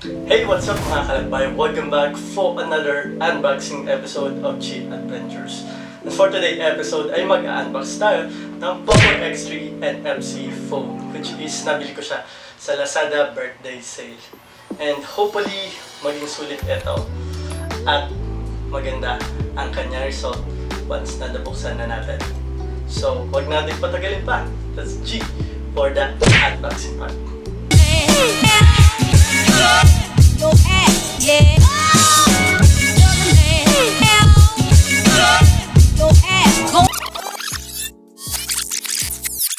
Hey, what's up mga kalakbay? Welcome back for another unboxing episode of G Adventures. And for today's episode ay mag-unbox tayo ng Poco X3 NFC phone, which is nabili ko siya sa Lazada birthday sale. And hopefully maging sulit ito at maganda ang kanyang result once na nabuksan na natin. So wag natin patagalin pa. Let's G for the unboxing part.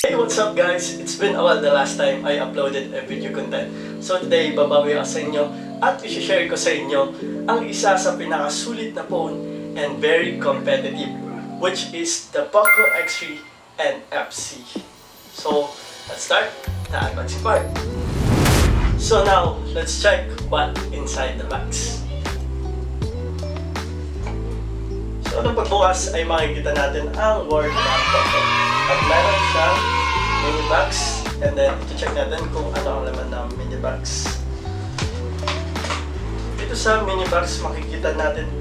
Hey, what's up guys? It's been a while the last time I uploaded a video content. So today, babawi ako sa inyo at i-share ko sa inyo ang isa sa pinakasulit na phone and very competitive, which is the Poco X3 NFC. So, let's start the unboxing part. So now, let's check what inside the box. So nung pagbukas ay makikita natin ang word ng Poco. At meron siyang mini box, and then ito-check natin kung ano ang laman ng mini box. Dito sa mini box makikita natin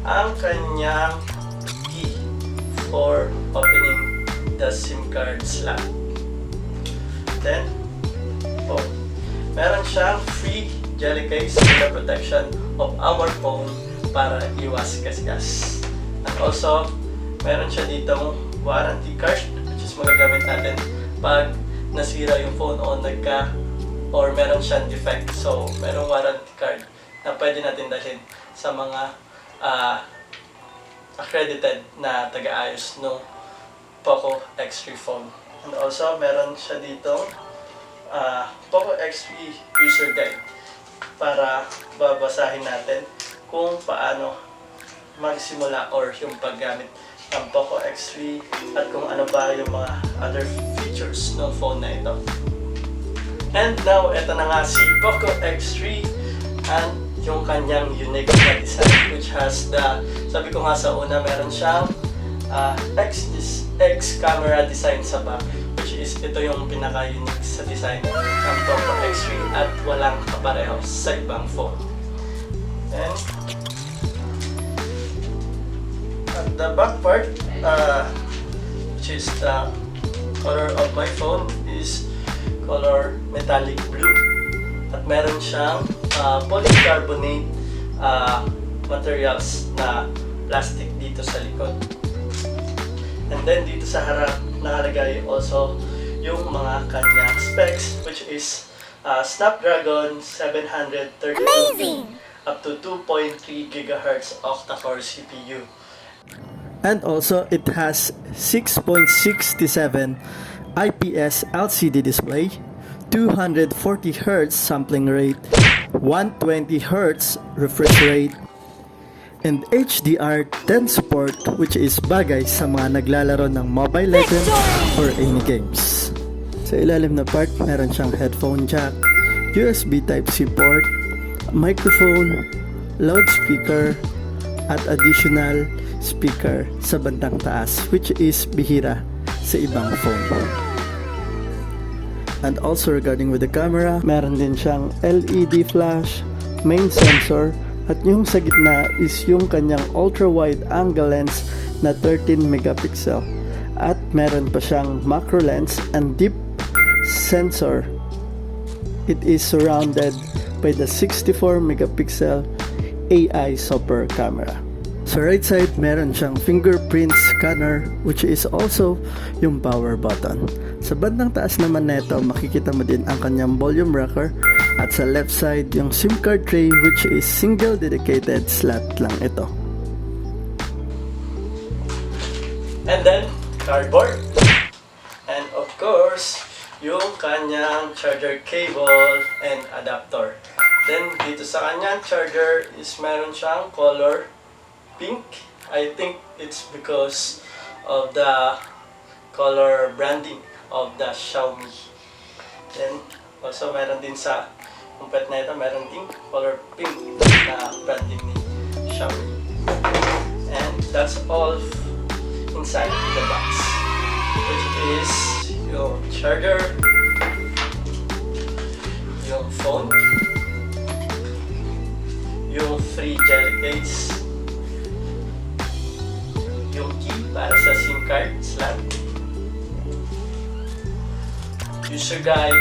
ang kanyang key for opening the SIM card slot. Then, meron siyang free jelly case for the protection of our phone para iwas gasgas. And also, meron siya ditong warranty card, which is magagamit natin pag nasira yung phone or meron siyang defect. So, merong warranty card na pwede natin dalhin sa mga accredited na taga-ayos ng Poco X3 phone. And also, meron siya ditong Poco X3 user guide para babasahin natin kung paano magsimula or yung paggamit ng Poco X3 at kung ano ba yung mga other features ng phone na ito. And now, ito na nga si Poco X3 and yung kanyang unique na design, which has the, sabi ko nga sa una, meron siyang X camera design sa back, which is ito yung pinaka-unique sa design ng Poco X3 at walang kapareho sa ibang phone. And at the back part, which is the color of my phone, is color metallic blue. At meron siyang polycarbonate materials na plastic dito sa likod. And then dito sa harap, nakalagay also yung mga kanyang specs, which is Snapdragon 732 up to 2.3 GHz octa-core CPU. And also, it has 6.67 IPS LCD display, 240 Hz sampling rate, 120 Hz refresh rate, and HDR10 support, which is bagay sa mga naglalaro ng Mobile Legends or any games. Sa ilalim na part, meron siyang headphone jack, USB Type-C port, microphone, loudspeaker, at additional speaker sa bandang taas, which is bihira sa ibang phone. And also regarding with the camera, meron din siyang LED flash, main sensor, at yung sa gitna is yung kanyang ultra-wide angle lens na 13 megapixel. At meron pa siyang macro lens and deep sensor. It is surrounded by the 64 megapixel AI super camera. Sa right side, meron siyang fingerprint scanner, which is also yung power button. Sa bandang taas naman neto, makikita mo din ang kanyang volume rocker. At sa left side, yung SIM card tray, which is single dedicated slot lang ito. And then, cardboard. And of course, yung kanyang charger cable and adapter. Then, dito sa kanyang charger is meron siyang color pink. I think it's because of the color branding of the Xiaomi. Then, also meron din sa kumpet na ito, meron din color pink na branding ni Xiaomi. And that's all inside the box, which is yung charger, yung phone, free jelly case, yung key para sa SIM card slot, user guide,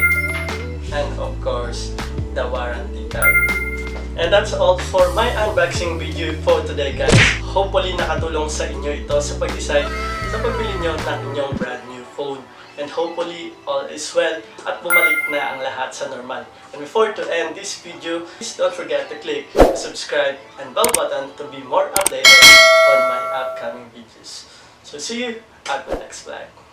and of course, the warranty card. And that's all for my unboxing video for today, guys. Hopefully nakatulong sa inyo ito sa pag-decide sa pagbili nyo ng inyong brand new phone. And hopefully all is well at bumalik na ang lahat sa normal. And before to end this video, please don't forget to click the subscribe and bell button to be more updated on my upcoming videos. So see you at the next vlog.